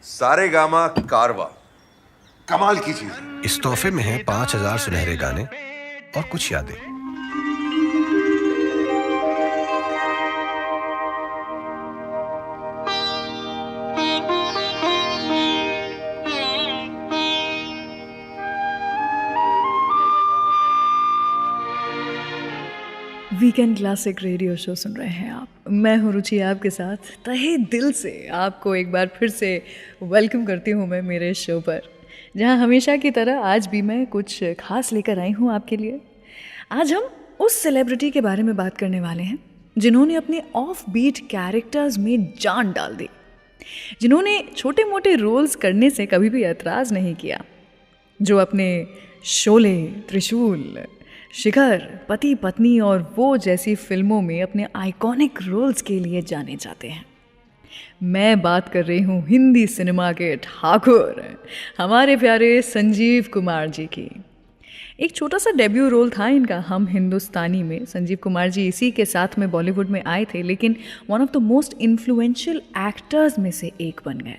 सारेगामा कारवा, कमाल की चीज। इस तोहफे में हैं 5000 सुनहरे गाने और कुछ यादें। वीकेंड क्लासिक रेडियो शो सुन रहे हैं आप। मैं हूँ रुचि, आपके साथ तहे दिल से आपको एक बार फिर से वेलकम करती हूँ मैं मेरे शो पर, जहाँ हमेशा की तरह आज भी मैं कुछ खास लेकर आई हूँ आपके लिए। आज हम उस सेलिब्रिटी के बारे में बात करने वाले हैं जिन्होंने अपने ऑफ बीट कैरेक्टर्स में जान डाल दी, जिन्होंने छोटे मोटे रोल्स करने से कभी भी एतराज़ नहीं किया, जो अपने शोले, त्रिशूल, शिखर, पति पत्नी और वो जैसी फिल्मों में अपने आइकॉनिक रोल्स के लिए जाने जाते हैं। मैं बात कर रही हूँ हिंदी सिनेमा के ठाकुर, हमारे प्यारे संजीव कुमार जी की। एक छोटा सा डेब्यू रोल था इनका हम हिंदुस्तानी में। संजीव कुमार जी इसी के साथ में बॉलीवुड में आए थे, लेकिन one of the most influential actors में से एक बन गए।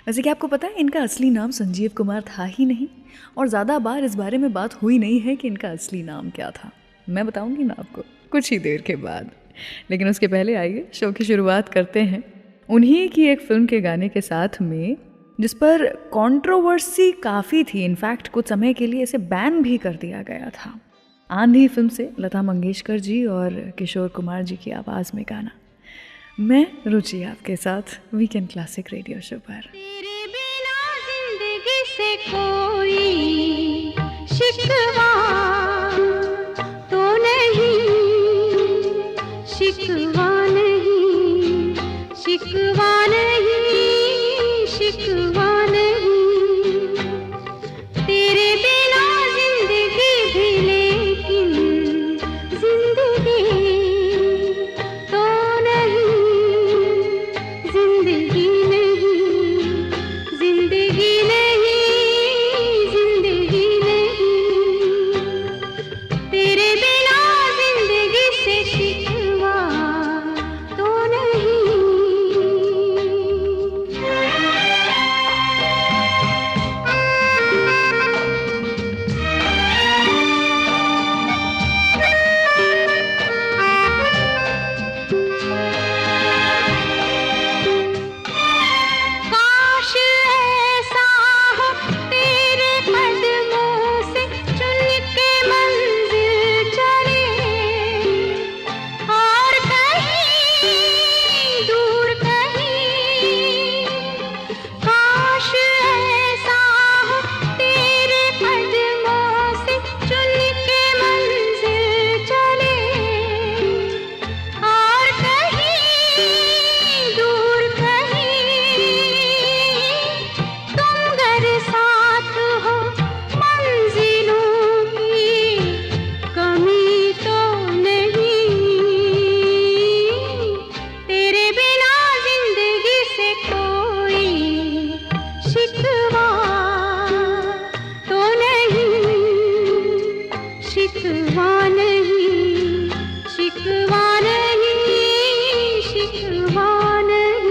वैसे कि आपको पता है इनका असली नाम संजीव कुमार था ही नहीं, और ज़्यादा बार इस बारे में बात हुई नहीं है कि इनका असली नाम क्या था। मैं बताऊंगी ना आपको कुछ ही देर के बाद, लेकिन उसके पहले आइए शो की शुरुआत करते हैं उन्हीं की एक फिल्म के गाने के साथ में, जिस पर कंट्रोवर्सी काफ़ी थी। इनफैक्ट कुछ समय के लिए इसे बैन भी कर दिया गया था। आंधी फिल्म से लता मंगेशकर जी और किशोर कुमार जी की आवाज़ में गाना। मैं रुचि आपके साथ वीकेंड क्लासिक रेडियो शो पर। तेरे बिना जिंदगी से कोई शिकवा तो नहीं, शिकवा नहीं, शिकवा नहीं, शिकवा नहीं। तेरे बिना जिंदगी भी, लेकिन जिंदगी तो नहीं, जिंदगी नहीं, जिंदगी नहीं, जिंदगी नहीं। तेरे बिना जिंदगी से शिकवा तो नहीं। काश ऐसा हो तेरे कदमों से चुन के मंजिल चले, और कहीं दूर कहीं। काश ऐसा हो तेरे कदमों से चुन के मंजिल चले, और कहीं दूर कहीं। तुम अगर साथ हो मंजिलों की कमी तो नहीं। तेरे बिना जिंदगी से कोई शिकवा तो नहीं, शिकवा नहीं, शिकवा नहीं, शिकवा नहीं।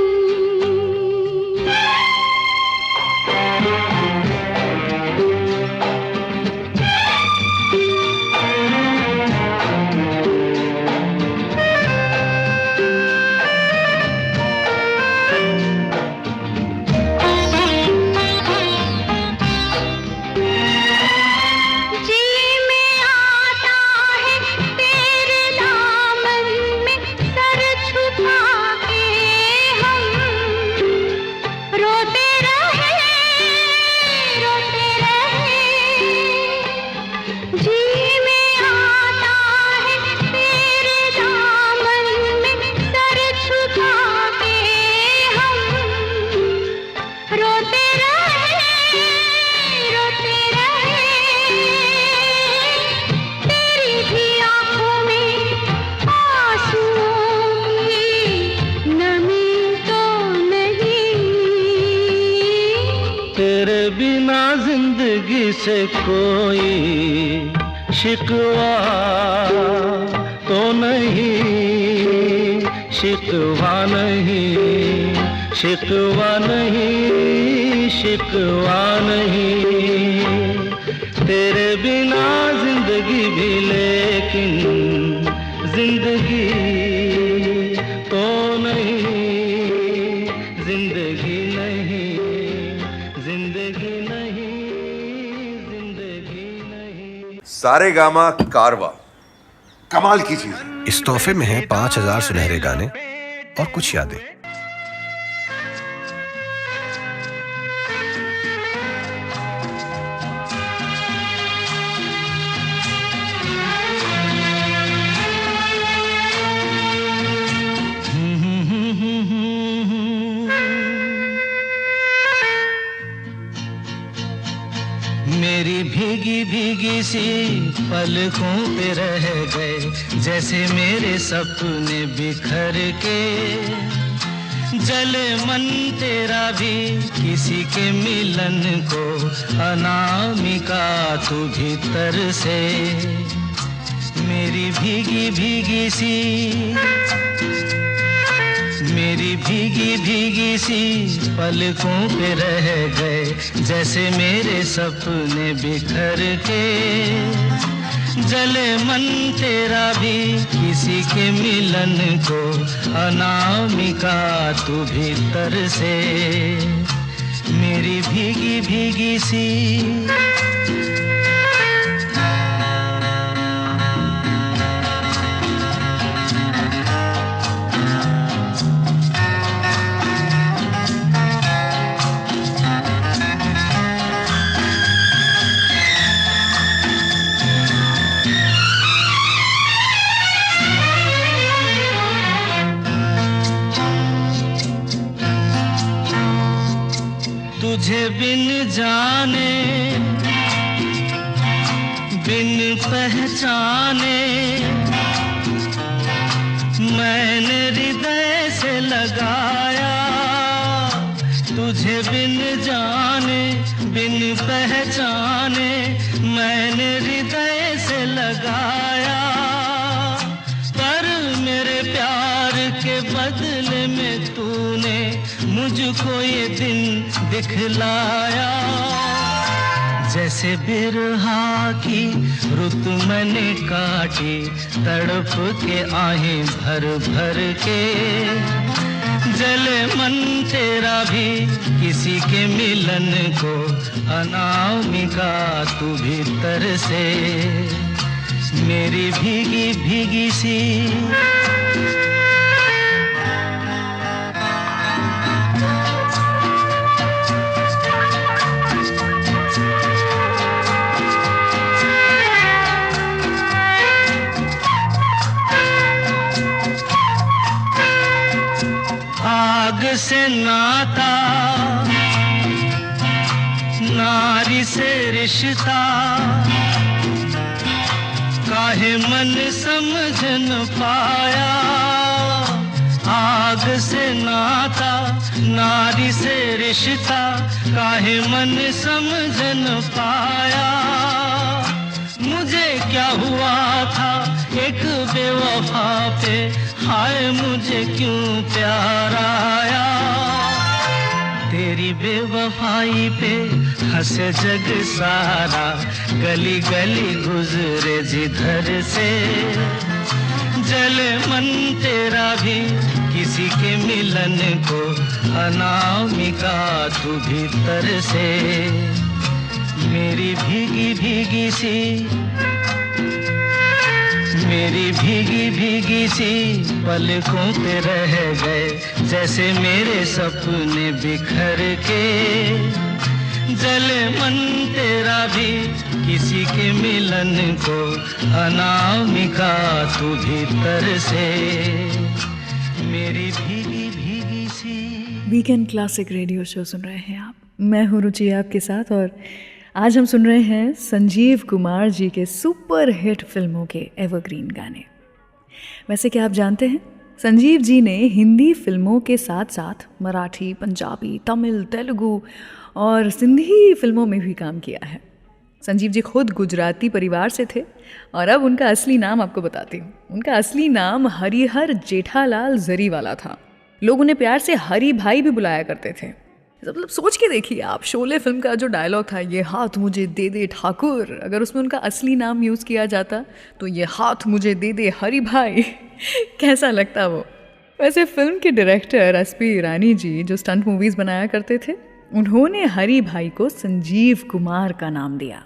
जी में आता है तेरे दामन में सर छुपा के हम, रोते रहे, रोते रहे। जी में आता है तेरे दामन में सर छुपा के हम, रोते रहे, रोते रहे। तेरी भी आंखों में आंसुओं की नमी तो नहीं। तेरे बिना जिंदगी से कोई शिकवा तो नहीं, शिकवा नहीं, शिकवा नहीं, शिकवा नहीं, तेरे बिना जिंदगी भी लेकिन जिंदगी तो नहीं, जिंदगी नहीं, जिंदगी नहीं, जिंदगी नहीं। सारेगामा कारवा कमाल की चीज है। इस तोहफे में है 5000 सुनहरे गाने और कुछ यादें। मेरी भीगी भीगी सी पलकों पे रह गए जैसे मेरे सपने बिखर के, जले मन तेरा भी किसी के मिलन को, अनामिका तू भीतर से। मेरी भीगी भीगी सी, मेरी भीगी भीगी सी पलकों पे रह गए जैसे मेरे सपने बिखर के, जले मन तेरा भी किसी के मिलन को, अनामिका तू भीतर से। मेरी भीगी भीगी सी। तुझे बिन जाने बिन पहचाने मैंने हृदय से लगाया, तुझे बिन जाने बिन पहचाने मैंने हृदय से लगाया, पर मेरे प्यार के बदले में तूने मुझको ये दिन दिखलाया। जैसे बिरहा की रुत मैंने काटी, तड़प के आहें भर भर के, जले मन तेरा भी किसी के मिलन को, अनामिका तू भीतर से। मेरी भीगी भीगी सी। आग से नाता, नारी से रिश्ता, काहे मन समझ न पाया। आग से नाता, नारी से रिश्ता, काहे मन समझ न पाया। मुझे क्या हुआ था एक बेवफा पे, हाय मुझे क्यों प्यार आया। तेरी बेवफाई पे हंसे जग सारा, गली गली गुजरे जिधर से, जले मन तेरा भी किसी के मिलन को, अनामिका तू भीतर से। मेरी भीगी भीगी सी, मेरी भीगी भीगी सी पलकों पे रह गए जैसे मेरे सपने बिखर के, जले मन तेरा भी किसी के मिलन को, अनामिका तू भीतर से। मेरी भीगी भीगी सी। वीकेंड क्लासिक रेडियो शो सुन रहे हैं आप। मैं हूँ रुचि आपके साथ और आज हम सुन रहे हैं संजीव कुमार जी के सुपर हिट फिल्मों के एवरग्रीन गाने। वैसे क्या आप जानते हैं, संजीव जी ने हिंदी फिल्मों के साथ साथ मराठी, पंजाबी, तमिल, तेलुगु और सिंधी फिल्मों में भी काम किया है। संजीव जी खुद गुजराती परिवार से थे और अब उनका असली नाम आपको बताती हूँ। उनका असली नाम हरिहर जेठालाल जरीवाला था। लोग उन्हें प्यार से हरी भाई भी बुलाया करते थे। मतलब सोच के देखिए आप, शोले फिल्म का जो डायलॉग था, ये हाथ मुझे दे दे ठाकुर, अगर उसमें उनका असली नाम यूज़ किया जाता तो ये हाथ मुझे दे दे हरि भाई कैसा लगता वो। वैसे फिल्म के डायरेक्टर एसपी ईरानी जी जो स्टंट मूवीज़ बनाया करते थे, उन्होंने हरि भाई को संजीव कुमार का नाम दिया।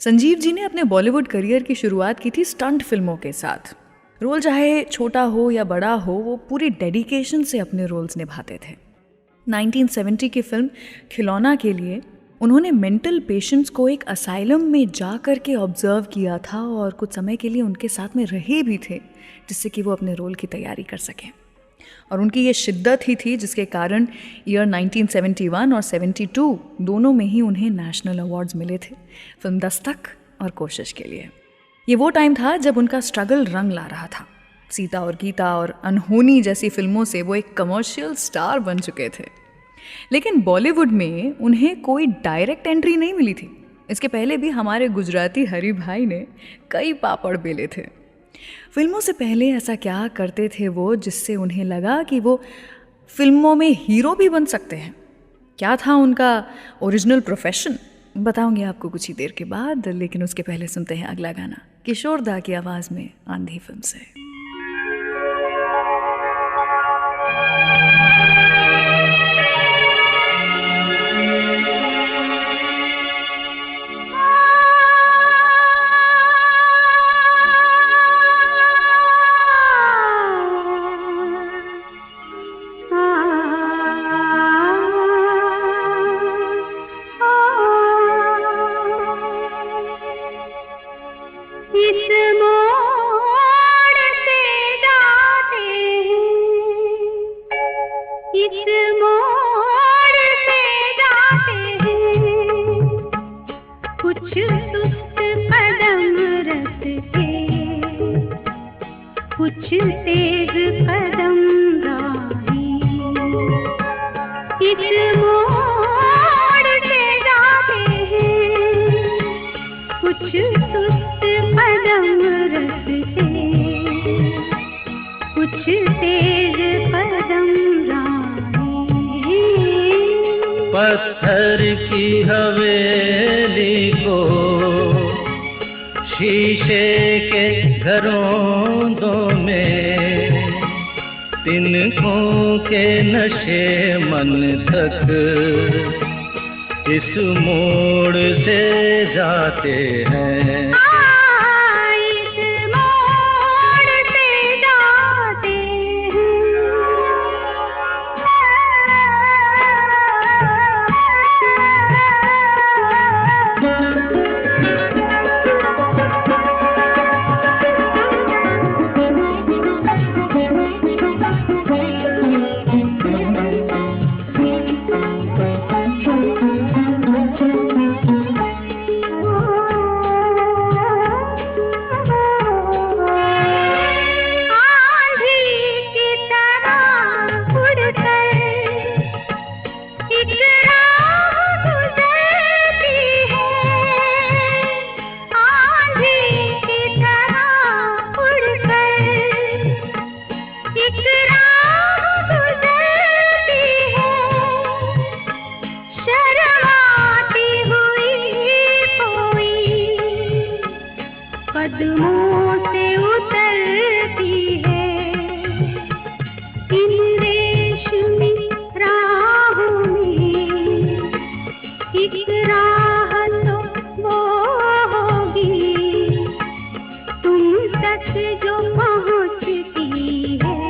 संजीव जी ने अपने बॉलीवुड करियर की शुरुआत की थी स्टंट फिल्मों के साथ। रोल चाहे छोटा हो या बड़ा हो, वो पूरे डेडिकेशन से अपने रोल्स निभाते थे। 1970 की फिल्म खिलौना के लिए उन्होंने मेंटल पेशेंट्स को एक असाइलम में जा कर के ऑब्जर्व किया था और कुछ समय के लिए उनके साथ में रहे भी थे, जिससे कि वो अपने रोल की तैयारी कर सकें। और उनकी ये शिद्दत ही थी जिसके कारण ईयर 1971 और 72 दोनों में ही उन्हें नेशनल अवार्ड्स मिले थे, फिल्म दस्तक और कोशिश के लिए। ये वो टाइम था जब उनका स्ट्रगल रंग ला रहा था। सीता और गीता और अनहोनी जैसी फिल्मों से वो एक कमर्शियल स्टार बन चुके थे, लेकिन बॉलीवुड में उन्हें कोई डायरेक्ट एंट्री नहीं मिली थी। इसके पहले भी हमारे गुजराती हरि भाई ने कई पापड़ बेले थे। फिल्मों से पहले ऐसा क्या करते थे वो जिससे उन्हें लगा कि वो फिल्मों में हीरो भी बन सकते हैं? क्या था उनका ओरिजिनल प्रोफेशन? बताऊंगी आपको कुछ ही देर के बाद, लेकिन उसके पहले सुनते हैं अगला गाना किशोर दा की आवाज़ में आंधी फिल्म से। इस मोड़ से जाते हैं, इस मोड़ से जाते हैं, कुछ सुस्त कदम रख के, कुछ तेज कदम राही। इस मोड़ से जाते हैं, कुछ सुस्त कदम रखते, कुछ तेज कदम राही। पत्थर की हवेली को शीशे के घरों में, तिनकों के नशे मन तक इस मोड़ से जाते हैं। इस मोड़ से जाते कदमों से उतरती है, इन रेशमी राहों में एक राह तो वो होगी तुम तक जो पहुँचती है,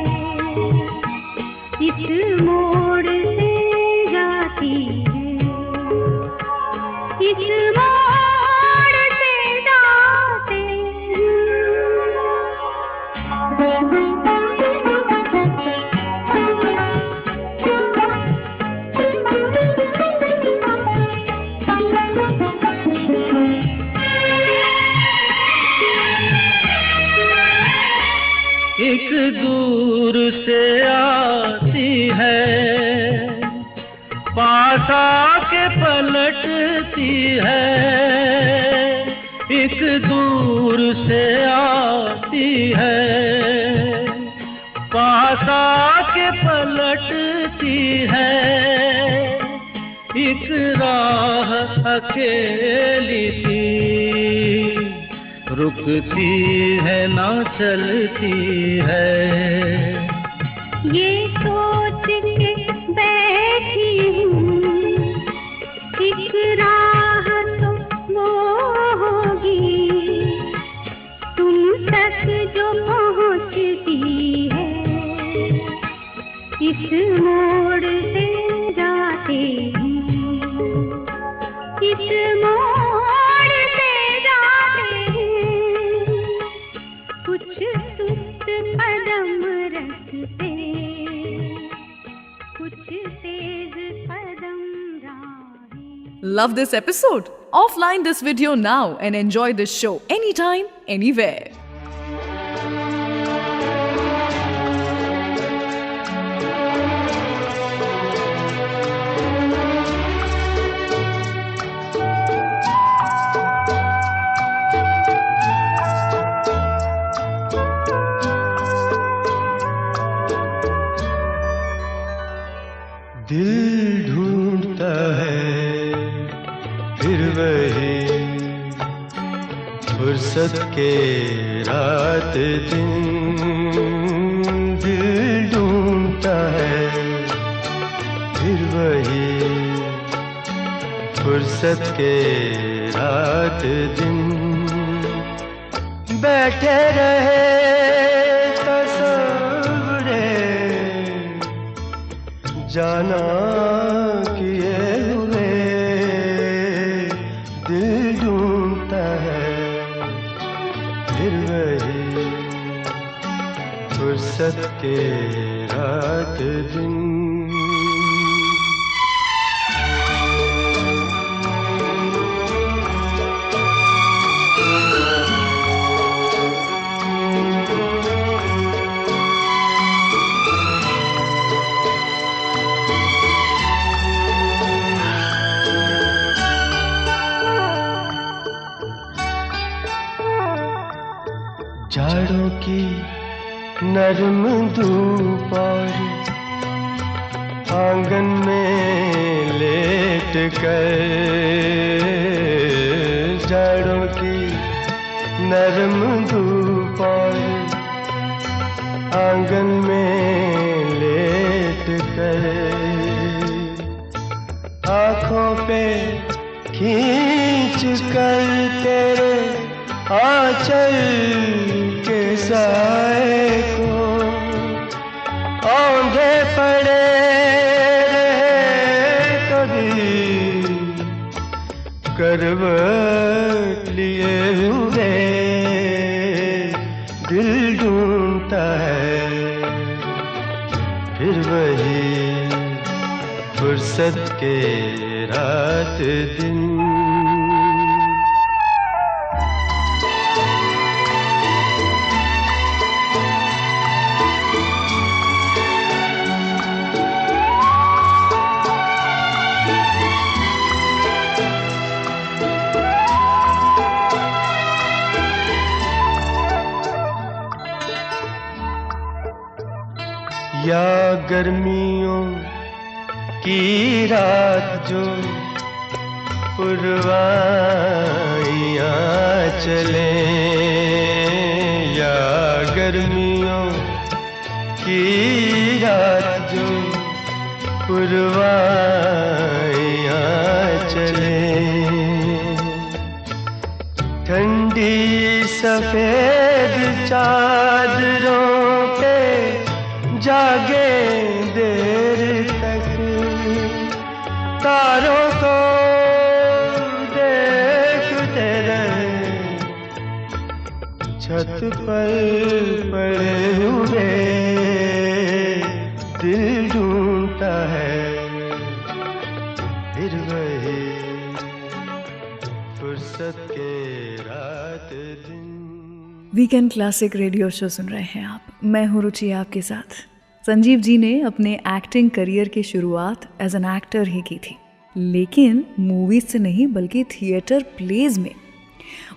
इस मोड़ से जाती है, इस मोड़ से जाते एक दूर से आती है, पास आके पलटती है। एक दूर से आती है, पास आके पलटती है। एक राह अकेली सी, रुकती है ना चलती है। ये सोच के बैठी हूँ एक राह तो वो होगी तुम तक जो पहुँचती है। इस मोड़ से जाते हैं, इस मोड़ से जाते हैं, कुछ सुस्त कदम रखते, कुछ तेज कदम राहें। Love this episode? Offline this video now and enjoy this show anytime, anywhere. दिल ढूंढता है फिर वही फुर्सत के रात दिन। दिल ढूंढता है फिर वही फुर्सत के रात दिन। बैठे रहे तस्वुरे जाना किए हुए। दिल ढूंढता है फिर वही फुर्सत के रात दिन। जाड़ों की नरम धूप और आंगन में लेट कर। जाड़ों की नरम धूप और आंगन में लेट कर। आँखों पे खींच कर तेरे आंचल के साए को औंधे पड़े रहे कभी करवट लिए हुए। दिल ढूंढता है फिर वही फुर्सत के रात दिन। या गर्मियों की रात जो पुरवाइयाँ चले। या गर्मियों की रात जो पुरवाइयाँ चले। ठंडी सफेद चादरों पे जागे देर तक। तारों को देखते रहे छत पर पड़े हुए। दिल ढूंढता है फिर वही फुर्सत के रात दिन। वीकेंड क्लासिक रेडियो शो सुन रहे हैं आप। मैं हूँ रुचि आपके साथ। संजीव जी ने अपने एक्टिंग करियर की शुरुआत एज एन एक्टर ही की थी, लेकिन मूवीज से नहीं बल्कि थिएटर प्लेज में।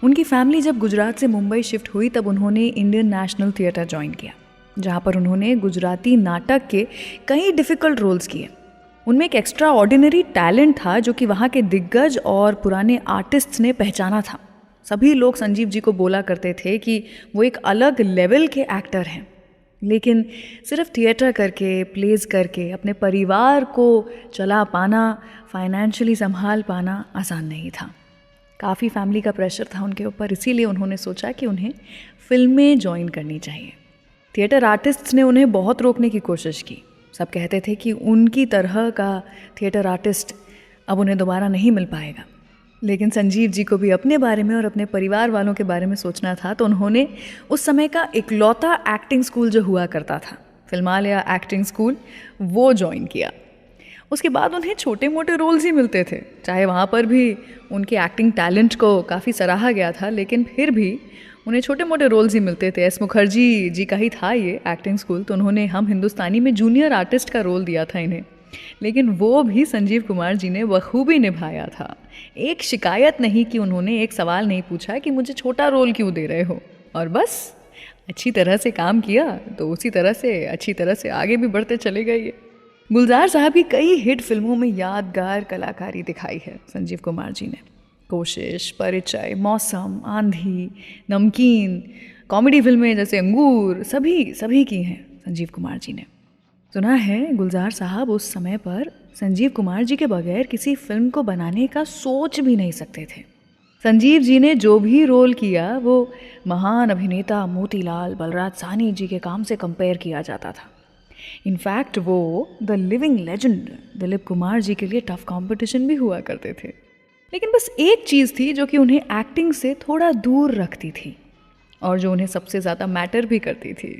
उनकी फैमिली जब गुजरात से मुंबई शिफ्ट हुई तब उन्होंने इंडियन नेशनल थिएटर ज्वाइन किया, जहाँ पर उन्होंने गुजराती नाटक के कई डिफ़िकल्ट रोल्स किए। उनमें एक एक्स्ट्रा ऑर्डिनरी टैलेंट था जो कि वहाँ के दिग्गज और पुराने आर्टिस्ट्स ने पहचाना था। सभी लोग संजीव जी को बोला करते थे कि वो एक अलग लेवल के एक्टर हैं। लेकिन सिर्फ थिएटर करके, प्लेज करके अपने परिवार को चला पाना, फाइनेंशियली संभाल पाना आसान नहीं था। काफ़ी फैमिली का प्रेशर था उनके ऊपर, इसीलिए उन्होंने सोचा कि उन्हें फिल्में ज्वाइन करनी चाहिए। थिएटर आर्टिस्ट्स ने उन्हें बहुत रोकने की कोशिश की। सब कहते थे कि उनकी तरह का थिएटर आर्टिस्ट अब उन्हें दोबारा नहीं मिल पाएगा। लेकिन संजीव जी को भी अपने बारे में और अपने परिवार वालों के बारे में सोचना था, तो उन्होंने उस समय का इकलौता एक्टिंग स्कूल जो हुआ करता था, फिल्मालया एक्टिंग स्कूल, वो ज्वाइन किया। उसके बाद उन्हें छोटे मोटे रोल्स ही मिलते थे। चाहे वहाँ पर भी उनके एक्टिंग टैलेंट को काफ़ी सराहा गया था, लेकिन फिर भी उन्हें छोटे मोटे रोल्स ही मिलते थे। एस मुखर्जी जी का ही था ये एक्टिंग स्कूल, तो उन्होंने हम हिंदुस्तानी में जूनियर आर्टिस्ट का रोल दिया था इन्हें, लेकिन वो भी संजीव कुमार जी ने बखूबी निभाया था। एक शिकायत नहीं कि उन्होंने एक सवाल नहीं पूछा कि मुझे छोटा रोल क्यों दे रहे हो, और बस अच्छी तरह से काम किया तो उसी तरह से अच्छी तरह से आगे भी बढ़ते चले गए। ये गुलजार साहब की कई हिट फिल्मों में यादगार कलाकारी दिखाई है संजीव कुमार जी ने। कोशिश, परिचय, मौसम, आंधी, नमकीन, कॉमेडी फिल्में जैसे अंगूर, सभी की हैं संजीव कुमार जी ने। सुना है गुलजार साहब उस समय पर संजीव कुमार जी के बगैर किसी फिल्म को बनाने का सोच भी नहीं सकते थे। संजीव जी ने जो भी रोल किया वो महान अभिनेता मोतीलाल, बलराज साहनी जी के काम से कंपेयर किया जाता था। इनफैक्ट वो the living legend Dilip Kumar ji के लिए टफ कंपटीशन भी हुआ करते थे। लेकिन बस एक चीज़ थी जो कि उन्हें एक्टिंग से थोड़ा दूर रखती थी और जो उन्हें सबसे ज़्यादा मैटर भी करती थी।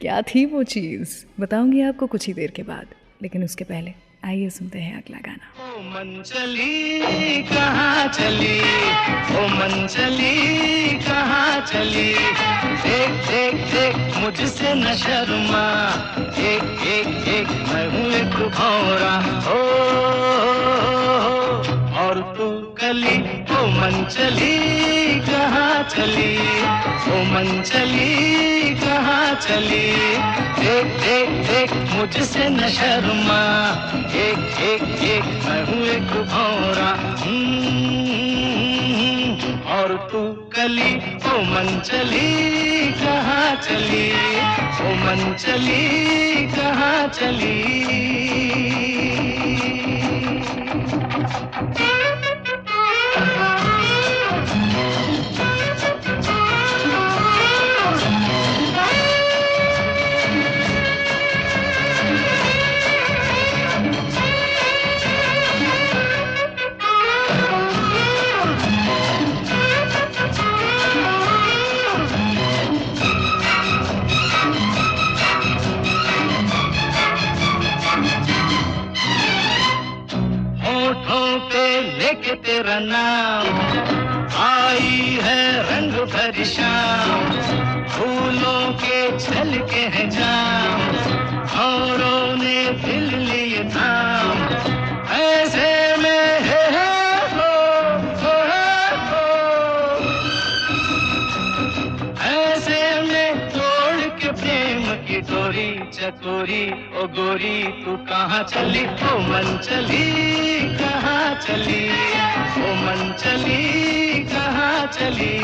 क्या थी वो चीज़, बताऊंगी आपको कुछ ही देर के बाद, लेकिन उसके पहले आइए सुनते हैं अगला गाना। ओ मन चली कहाँ चली, ओ मन चली कहाँ चली, देख देख देख मुझसे न शर्मा, एक एक एक मैं हूँ एक भौरा, ओ और तू कली, ओ मन चली कहाँ चली, ओ मन चली कहाँ चली, देख देख देख मुझसे न शर्मा, एक एक एक मैं हूँ एक भौरा, और तू कली, ओ मन चली कहाँ चली, ओ मन चली कहाँ चली। लेके तेरा नाम आई है रंग भरी शाम, फूलों के छलके हैं जाम, औरों ने दिल लिए थाम, ऐसे में हो, ऐसे में तोड़ के प्रेम की डोरी चकोरी, ओ गोरी तू कहाँ चली, ओ मन चली कहाँ चली, ओ मन चली कहाँ चली।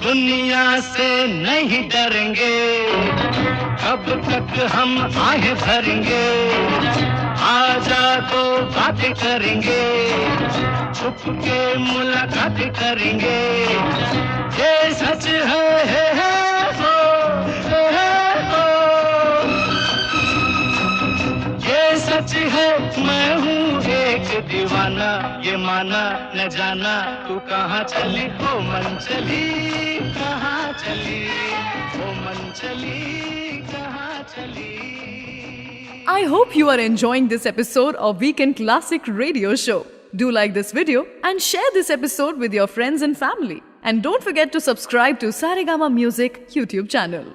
दुनिया से नहीं डरेंगे, कब तक हम आहें भरेंगे, आजा तो बातें करेंगे, छुप के मुलाकातें करेंगे, ये सच है हो, मैं हूँ एक दीवाना, ये माना न जाना तू कहाँ चली हो मन चली, कहाँ चली हो मन चली, कहाँ चली। I hope you are enjoying this episode of Weekend Classic Radio Show. Do like this video and share this episode with your friends and family. And don't forget to subscribe to Saregama Music YouTube channel.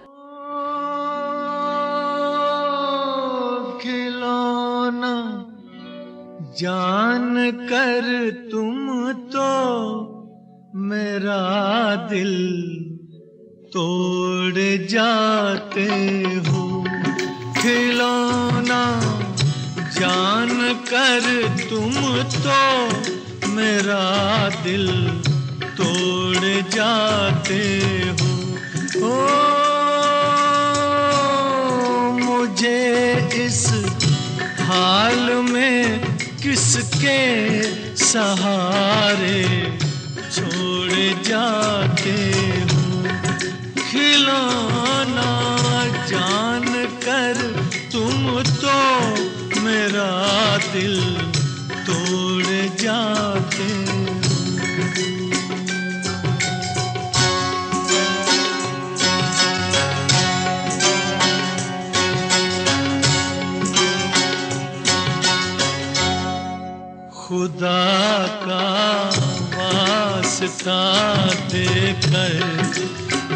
खिलौना जान कर तुम तो मेरा दिल तोड़ जाते हो। खिलौना जान कर तुम तो मेरा दिल तोड़ जाते हो। ओ मुझे इस हाल में किसके सहारे छोड़ जाते हो। खिलौना जान कर तुम तो मेरा दिल तोड़ जाते हो। खुदा का वास्ता देकर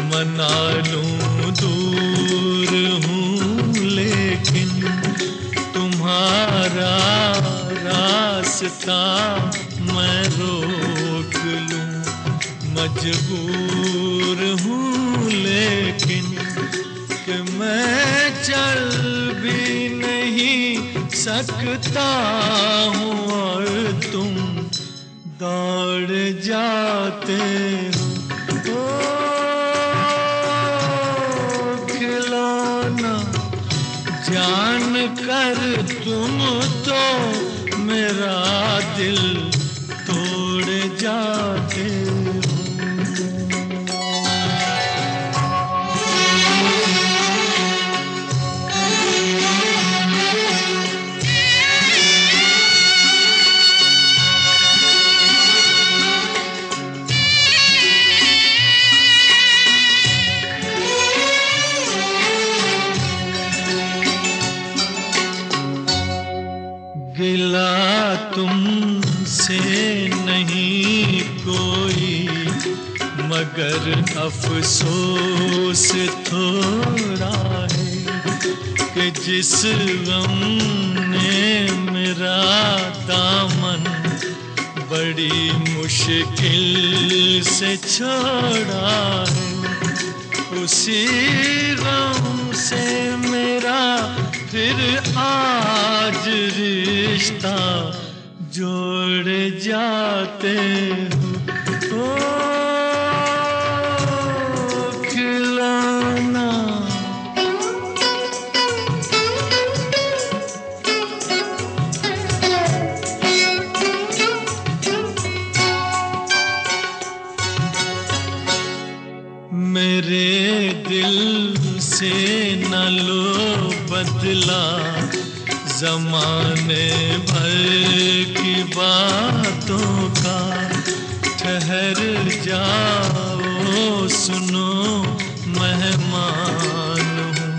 मना लूं दूर हूँ, लेकिन तुम्हारा रास्ता मैं रोक लूं मजबूर हूँ। लेकिन कि मैं चल भी नहीं सकता हूँ और तुम दौड़ जाते हो। ओ खिलौना जान कर तुम तो मेरा दिल तोड़ जाते हो। गिला तुमसे नहीं कोई मगर अफसोस थोड़ा है कि जिस गम ने मेरा दामन बड़ी मुश्किल से छोड़ा है, उसी गम से मेरा फिर आज रिश्ता जोड़ जाते हो। ओ खिलौना मेरे दिल से न लो बदला ज़माने भर की बातों का। ठहर जाओ सुनो मेहमान हूँ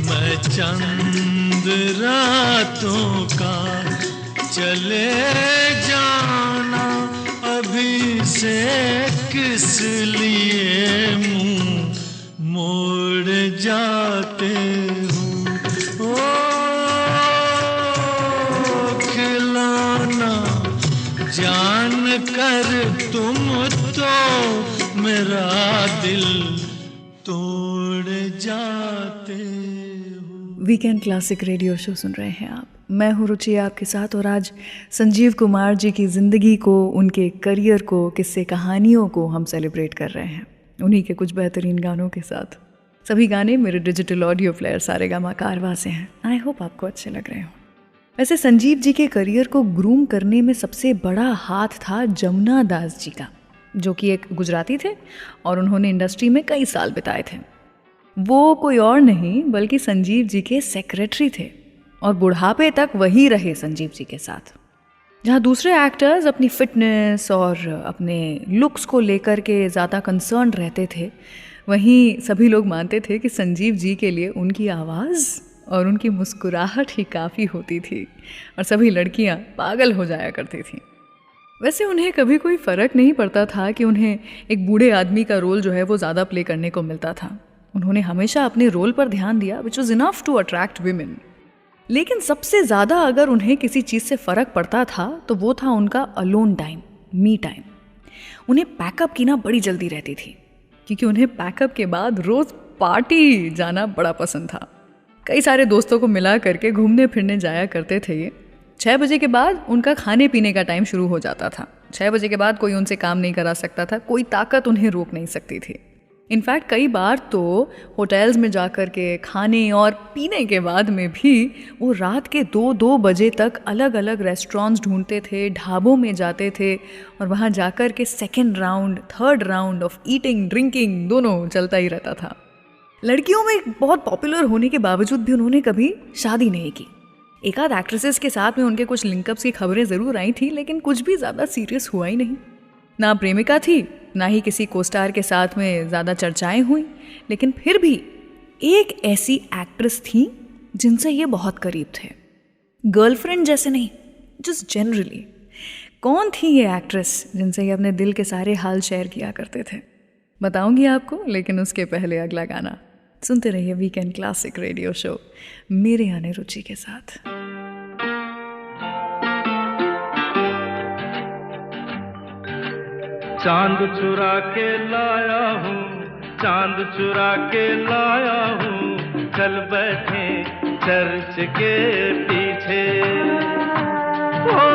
मैं चंद रातों का। चले जाना अभी से किस लिए मुँह मोड़ जाते हो। ओ खिलौना जान कर तुम तो मेरा दिल तोड़ जाते हो। वीकेंड क्लासिक रेडियो शो सुन रहे हैं आप। मैं हूँ रुचि आपके साथ और आज संजीव कुमार जी की ज़िंदगी को, उनके करियर को, किस्से कहानियों को हम सेलिब्रेट कर रहे हैं उन्हीं के कुछ बेहतरीन गानों के साथ। सभी गाने मेरे डिजिटल ऑडियो प्लेयर सारेगामा कारवा से हैं। आई होप आपको अच्छे लग रहे हो। वैसे संजीव जी के करियर को ग्रूम करने में सबसे बड़ा हाथ था जमुना दास जी का, जो कि एक गुजराती थे और उन्होंने इंडस्ट्री में कई साल बिताए थे। वो कोई और नहीं बल्कि संजीव जी के सेक्रेटरी थे और बुढ़ापे तक वही रहे संजीव जी के साथ। जहाँ दूसरे एक्टर्स अपनी फिटनेस और अपने लुक्स को लेकर के ज़्यादा कंसर्न रहते थे, वहीं सभी लोग मानते थे कि संजीव जी के लिए उनकी आवाज़ और उनकी मुस्कुराहट ही काफ़ी होती थी और सभी लड़कियाँ पागल हो जाया करती थीं। वैसे उन्हें कभी कोई फ़र्क नहीं पड़ता था कि उन्हें एक बूढ़े आदमी का रोल जो है वो ज़्यादा प्ले करने को मिलता था। उन्होंने हमेशा अपने रोल पर ध्यान दिया, which was enough to attract women. लेकिन सबसे ज़्यादा अगर उन्हें किसी चीज़ से फ़र्क पड़ता था तो वो था उनका अलोन टाइम, मी टाइम। उन्हें पैकअप की ना बड़ी जल्दी रहती थी, क्योंकि उन्हें पैकअप के बाद रोज़ पार्टी जाना बड़ा पसंद था। कई सारे दोस्तों को मिला करके घूमने फिरने जाया करते थे ये। 6 बजे के बाद उनका खाने पीने का टाइम शुरू हो जाता था। 6 बजे के बाद कोई उनसे काम नहीं करा सकता था, कोई ताकत उन्हें रोक नहीं सकती थी। इनफैक्ट कई बार तो होटल्स में जाकर के खाने और पीने के बाद में भी वो रात के 2-2 बजे तक अलग अलग रेस्टोरेंट्स ढूंढते थे, ढाबों में जाते थे और वहाँ जाकर के second round, third round of eating drinking दोनों चलता ही रहता था। लड़कियों में बहुत पॉपुलर होने के बावजूद भी उन्होंने कभी शादी नहीं की। एक आध एक्ट्रेसेस के साथ में उनके कुछ लिंकअप्स की खबरें ज़रूर आई थी, लेकिन कुछ भी ज़्यादा सीरियस हुआ ही नहीं। ना प्रेमिका थी, ना ही किसी कोस्टार के साथ में ज़्यादा चर्चाएं हुई। लेकिन फिर भी एक ऐसी एक्ट्रेस थी जिनसे ये बहुत करीब थे, गर्लफ्रेंड जैसे नहीं, जस्ट जनरली। कौन थी ये एक्ट्रेस जिनसे ये अपने दिल के सारे हाल शेयर किया करते थे, बताऊंगी आपको। लेकिन उसके पहले अगला गाना सुनते रहिए वीकेंड क्लासिक रेडियो शो मेरे यानी रुचि के साथ। चांद चुरा के लाया हूँ, चांद चुरा के लाया हूँ, चल बैठे चर्च के पीछे। ओ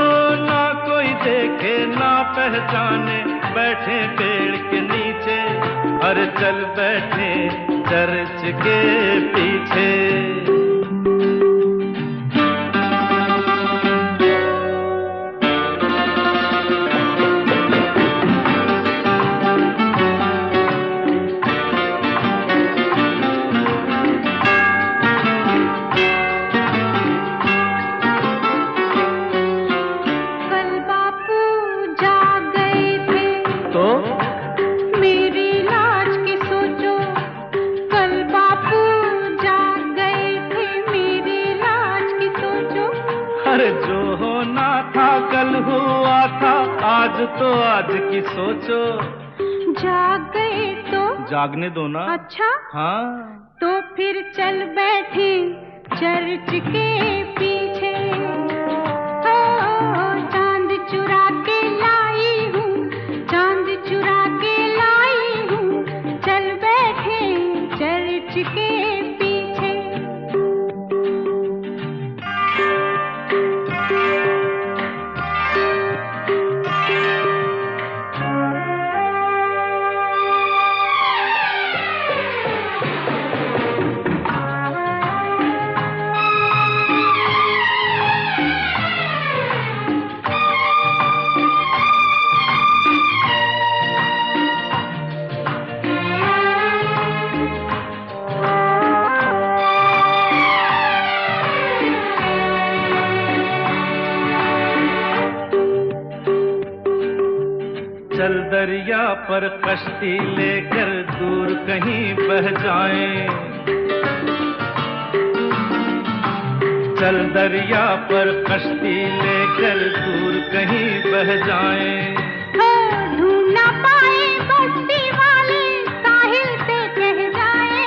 ना कोई देखे ना पहचाने, बैठे पेड़ के नीचे, अरे चल बैठे चर्च के पीछे। तो आज की सोचो, जाग गए तो जागने दो ना। अच्छा हाँ, तो फिर चल बैठे चर्च के पीछे। ओ, चांद चुरा के लाई हूँ, चांद चुरा के लाई हूँ, चल बैठे चर्च के पीछे। चल दरिया पर कश्ती लेकर दूर कहीं बह जाएं, चल दरिया पर कश्ती लेकर दूर कहीं बह जाएं। ढूंढ ना पाए बस्ती वाले साहिल से कह जाए।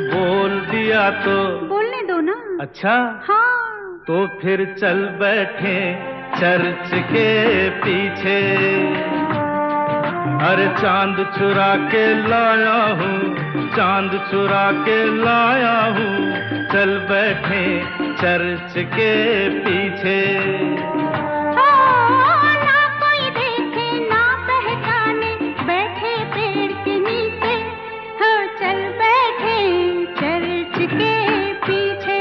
बोल दिया तो बोलने दो ना। अच्छा हाँ, तो फिर चल बैठे चर्च के पीछे। अरे चांद चुरा के लाया हूँ, चांद चुरा के लाया हूँ, चल बैठे चर्च के पीछे। ना कोई देखे ना पहचाने, बैठे पेड़ के नीचे, हो चल बैठे चर्च के पीछे।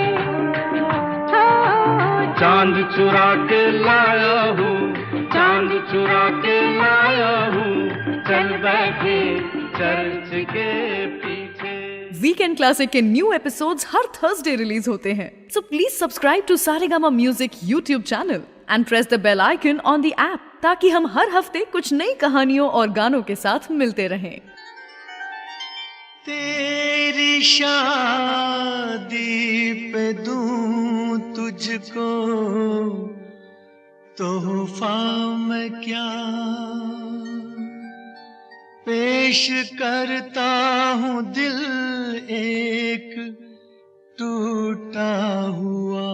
चांद चुरा के लाया हूँ, चांद चुरा के लाया हूँ, चल बैठे चर्च के पीछे। वीकेंड क्लासिक के न्यू एपिसोड्स हर थर्सडे रिलीज होते हैं। So please subscribe to Saregama music YouTube channel and press the bell icon on the app, ताकि हम हर हफ्ते कुछ नई कहानियों और गानों के साथ मिलते रहें। तेरी शादी पे दूं तुझको तोहफा मैं क्या पेश करता हूँ, दिल एक टूटा हुआ।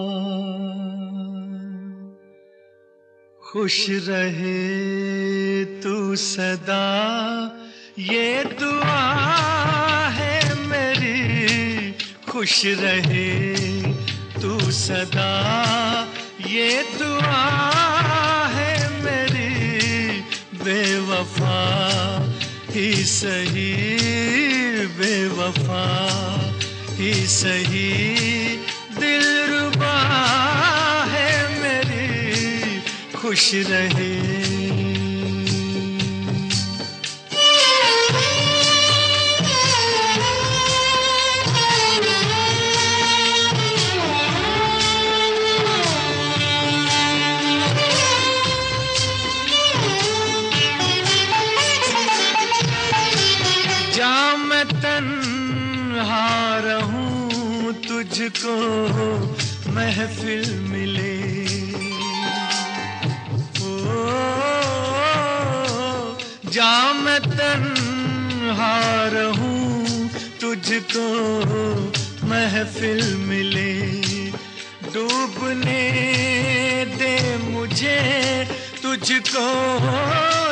खुश रहे तू सदा, ये दुआ है मेरी। खुश रहे तू सदा, ये दुआ है मेरी। बेवफा ही सही, बेवफा ही सही, दिलरुबा है मेरी। खुश रहे। तुझको महफिल मिले, ओ जा मैं तन्हा रहूं, तुझको महफिल मिले। डूबने दे मुझे, तुझको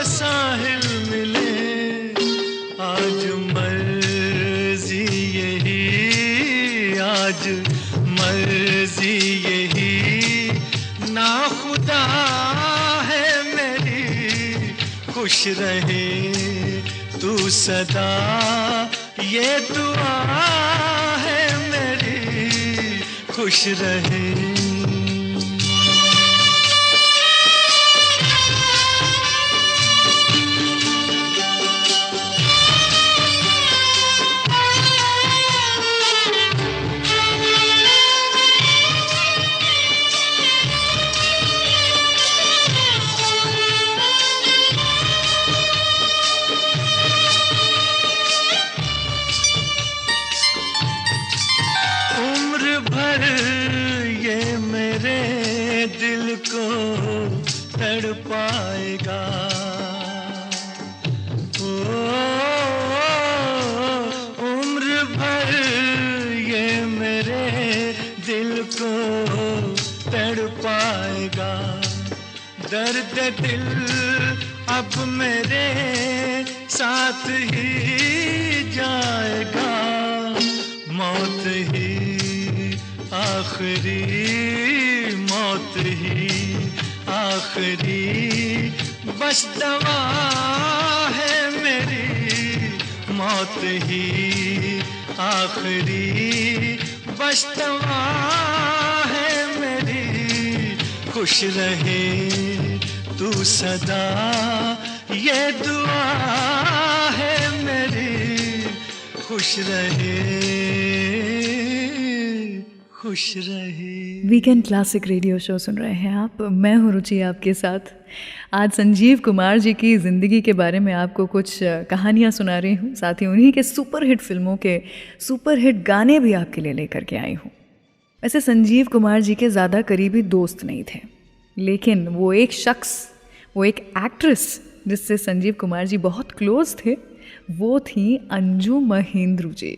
साहिल मिले। आज मर्जी यही, आज मर्जी यही, ना खुदा है मेरी। खुश रहे तू सदा, ये दुआ है मेरी। खुश रहे। दिल को तड़पाएगा, ओ उम्र भर ये मेरे दिल को तड़पाएगा। दर्द दिल अब मेरे साथ ही जाएगा। मौत ही आखिरी, मौत ही आखिरी, बस दवा है मेरी। मौत ही आखिरी, बस दवा है मेरी। खुश रहे तू सदा, ये दुआ है मेरी। खुश रहे, खुश रहे। वीकेंड क्लासिक रेडियो शो सुन रहे हैं आप। मैं हूँ रुचि आपके साथ। आज संजीव कुमार जी की ज़िंदगी के बारे में आपको कुछ कहानियाँ सुना रही हूँ, साथ ही उन्हीं के सुपरहिट फिल्मों के सुपरहिट गाने भी आपके लिए लेकर के आई हूँ। वैसे संजीव कुमार जी के ज़्यादा करीबी दोस्त नहीं थे, लेकिन वो एक शख्स, वो एक एक्ट्रेस जिससे संजीव कुमार जी बहुत क्लोज थे, वो थी अंजू महेंद्रू जी।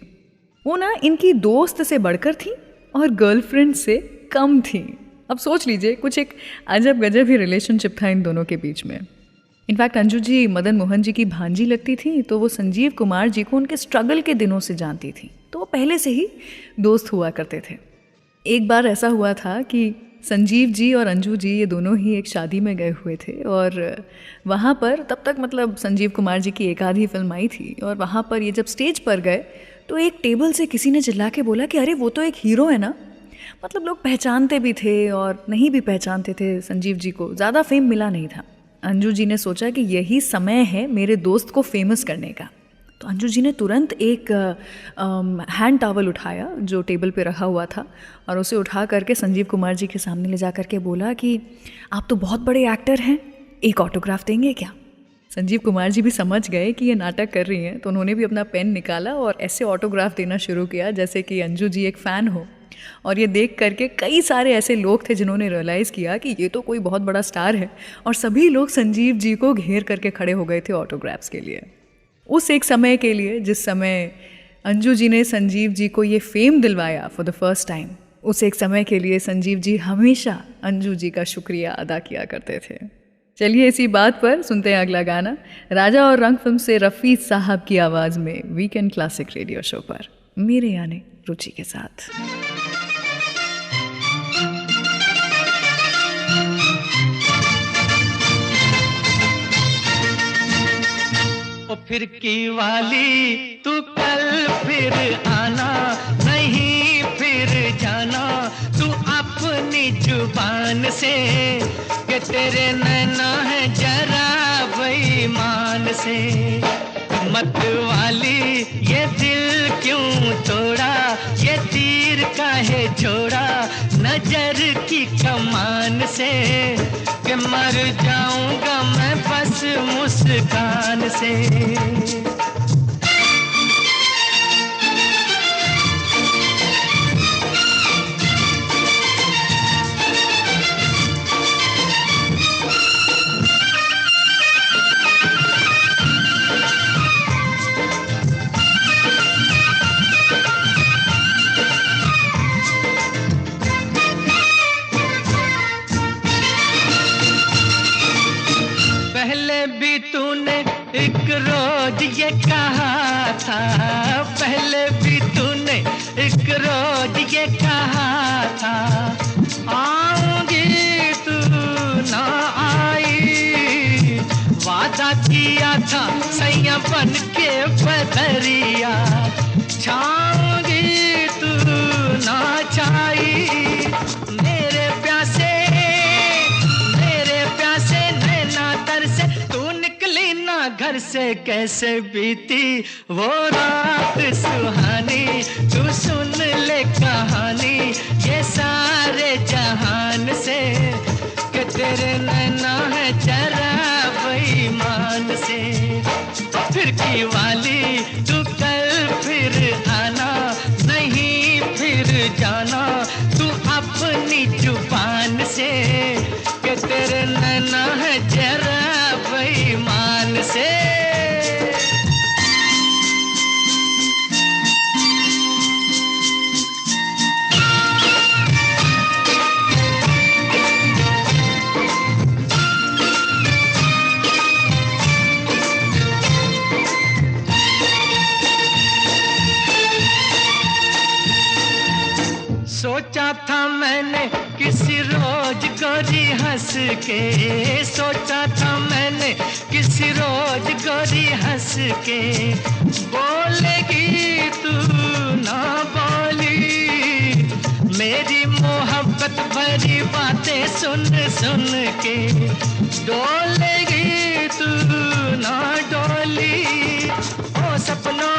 वो ना इनकी दोस्त से बढ़कर थी और गर्लफ्रेंड से कम थी। अब सोच लीजिए, कुछ एक अजब गजब ही रिलेशनशिप था इन दोनों के बीच में। इनफैक्ट अंजू जी मदन मोहन जी की भांजी लगती थी, तो वो संजीव कुमार जी को उनके स्ट्रगल के दिनों से जानती थी, तो वो पहले से ही दोस्त हुआ करते थे। एक बार ऐसा हुआ था कि संजीव जी और अंजू जी ये दोनों ही एक शादी में गए हुए थे, और वहाँ पर तब तक मतलब संजीव कुमार जी की एक आधी फिल्म आई थी, और वहाँ पर ये जब स्टेज पर गए तो एक टेबल से किसी ने चिल्ला के बोला कि अरे वो तो एक हीरो है ना। मतलब लोग पहचानते भी थे और नहीं भी पहचानते थे संजीव जी को, ज़्यादा फेम मिला नहीं था। अंजू जी ने सोचा कि यही समय है मेरे दोस्त को फेमस करने का, तो तो अंजू जी ने तुरंत एक हैंड टॉवल उठाया जो टेबल पे रखा हुआ था और उसे उठा करके संजीव कुमार जी के सामने ले जा करके बोला कि आप तो बहुत बड़े एक्टर हैं, एक ऑटोग्राफ देंगे क्या? संजीव कुमार जी भी समझ गए कि ये नाटक कर रही हैं, तो उन्होंने भी अपना पेन निकाला और ऐसे ऑटोग्राफ देना शुरू किया जैसे कि अंजू जी एक फ़ैन हो। और ये देख करके कई सारे ऐसे लोग थे जिन्होंने रियलाइज़ किया कि ये तो कोई बहुत बड़ा स्टार है, और सभी लोग संजीव जी को घेर करके खड़े हो गए थे ऑटोग्राफ्स के लिए। उस एक समय के लिए जिस समय अंजू जी ने संजीव जी को ये फेम दिलवाया फॉर द फर्स्ट टाइम, उस एक समय के लिए संजीव जी हमेशा अंजू जी का शुक्रिया अदा किया करते थे। चलिए इसी बात पर सुनते हैं अगला गाना, राजा और रंग फिल्म से रफ़ी साहब की आवाज़ में वीकेंड क्लासिक रेडियो शो पर मेरे यानी रुचि के साथ। ओ फिर की वाली तू कल फिर आना, नहीं फिर जाना तू अपनी जुबान से, कि तेरे नैना है जरा बेईमान से। मत वाली ये दिल क्यों तोड़ा, ये तीर काहे छोड़ा नजर की कमान से, कि मर जाऊंगा मैं बस मुस्कान से। एक रोज ये कहा था, पहले भी तूने एक रोज ये कहा था, आऊंगी तू ना आई। वादा किया था सैया बन के बदरिया, छाऊंगी तू ना छाई। मेरे प्यासे नैना तर से तू निकली ना घर से, कैसे बीती वो रात सुहानी। तू सुन ले कहानी ये सारे जहान से, कि तेरे नैना है जरा बेईमान से। फिर की वाली तू कल फिर आना, नहीं फिर जाना तू अपनी जुबान से, कि तेरे नैना है जरा बेईमान से। सोचा था मैंने किसी रोज गोरी हंस के, सोचा था मैंने किसी रोज गोरी हंस के, बोलेगी तू ना बोली मेरी मोहब्बत भरी बातें सुन सुन के, डोलेगी तू ना डोली। ओ सपनों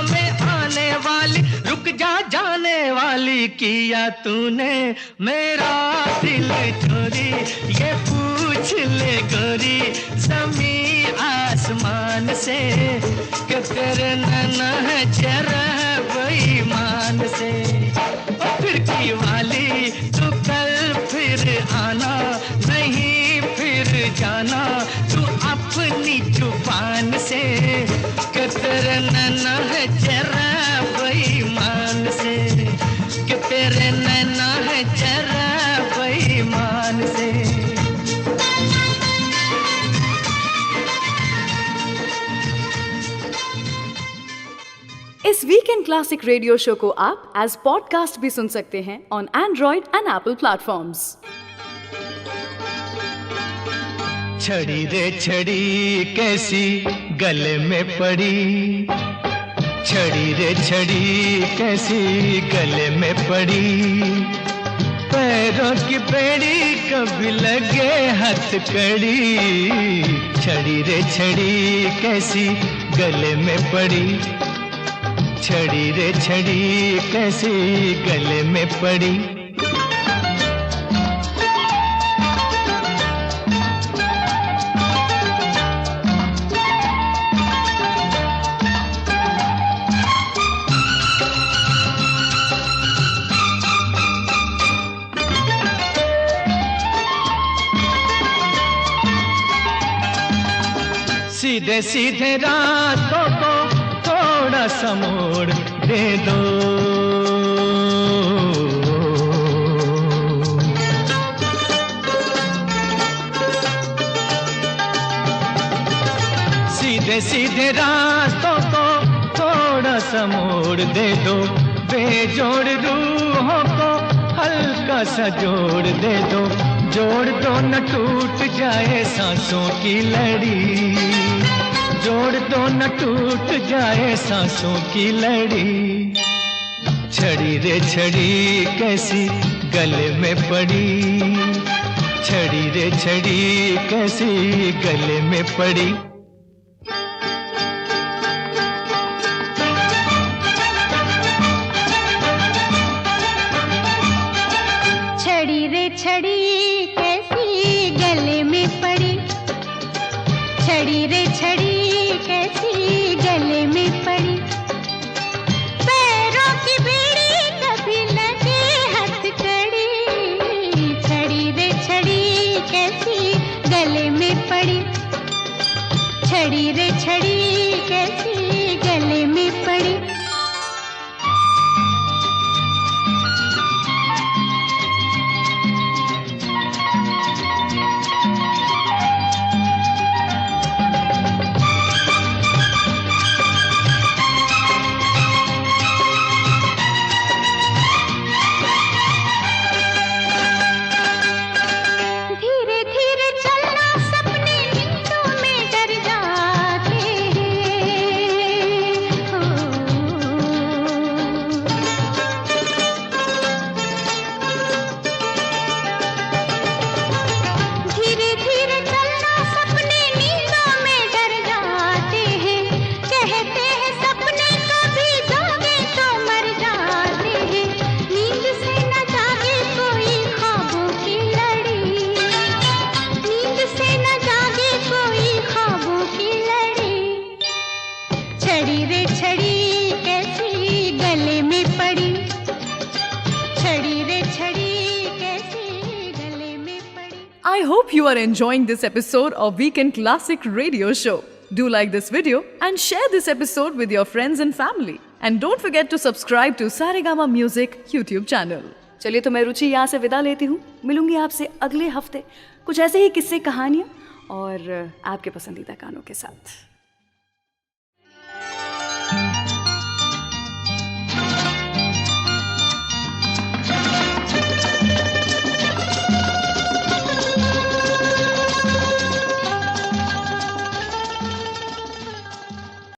में आने वाली, रुक जा जाने वाली, किया तूने मेरा दिल चोरी। ये पूछ ले गोरी ज़मीं आसमान से, कि तेरे नैना है जरा बेईमान से। फिर की वाली तू कल फिर आना, नहीं फिर जाना तू अपनी जुबान से, कि तेरे नैना है जरा बेईमान से, कि तेरे नैना है जरा बेईमान से। इस वीकेंड क्लासिक रेडियो शो को आप एज पॉडकास्ट भी सुन सकते हैं on Android and Apple platforms. छड़ी रे छड़ी कैसी गले में पड़ी, छड़ी रे छड़ी कैसी गले में पड़ी, पैरों की बेड़ी कभी लगे हथकड़ी, छड़ी रे छड़ी कैसी गले में पड़ी, छड़ी रे छड़ी कैसी गले में पड़ी। सीधे सीधे रातों को थोड़ा सा मोड़ दे दो, सीधे सीधे रातों को थोड़ा सा मोड़ दे दो, बेजोड़ रूहों को हल्का सा जोड़ दे दो, जोड़ दो न टूट जाए सांसों की लड़ी, जोड़ दो न टूट जाए सांसों की लड़ी। छड़ी रे छड़ी कैसी गले में पड़ी, छड़ी रे छड़ी कैसी गले में पड़ी। छड़ी रे छड़ी कैसी गले में पड़ी, छड़ी रे छड़ी कैसी गले में पड़ी। पैरों की बेड़ी कभी लगे हथकड़ी, छड़ी रे छड़ी कैसी गले में पड़ी, छड़ी रे छड़ी कैसी गले में पड़ी। छड़ी रे छड़ी कैसी गले में पड़ी, छड़ी रे छड़ी कैसी गले में पड़ी। I hope you are enjoying this episode of Weekend Classic Radio Show. Do like this video and share this episode with your friends and family. And don't forget to subscribe to Saregama Music YouTube channel. चलिए तो मैं रुचि यहाँ से विदा लेती हूँ। मिलूंगी आपसे अगले हफ्ते कुछ ऐसे ही किस्से, कहानियाँ और आपके पसंदीदा गानों के साथ।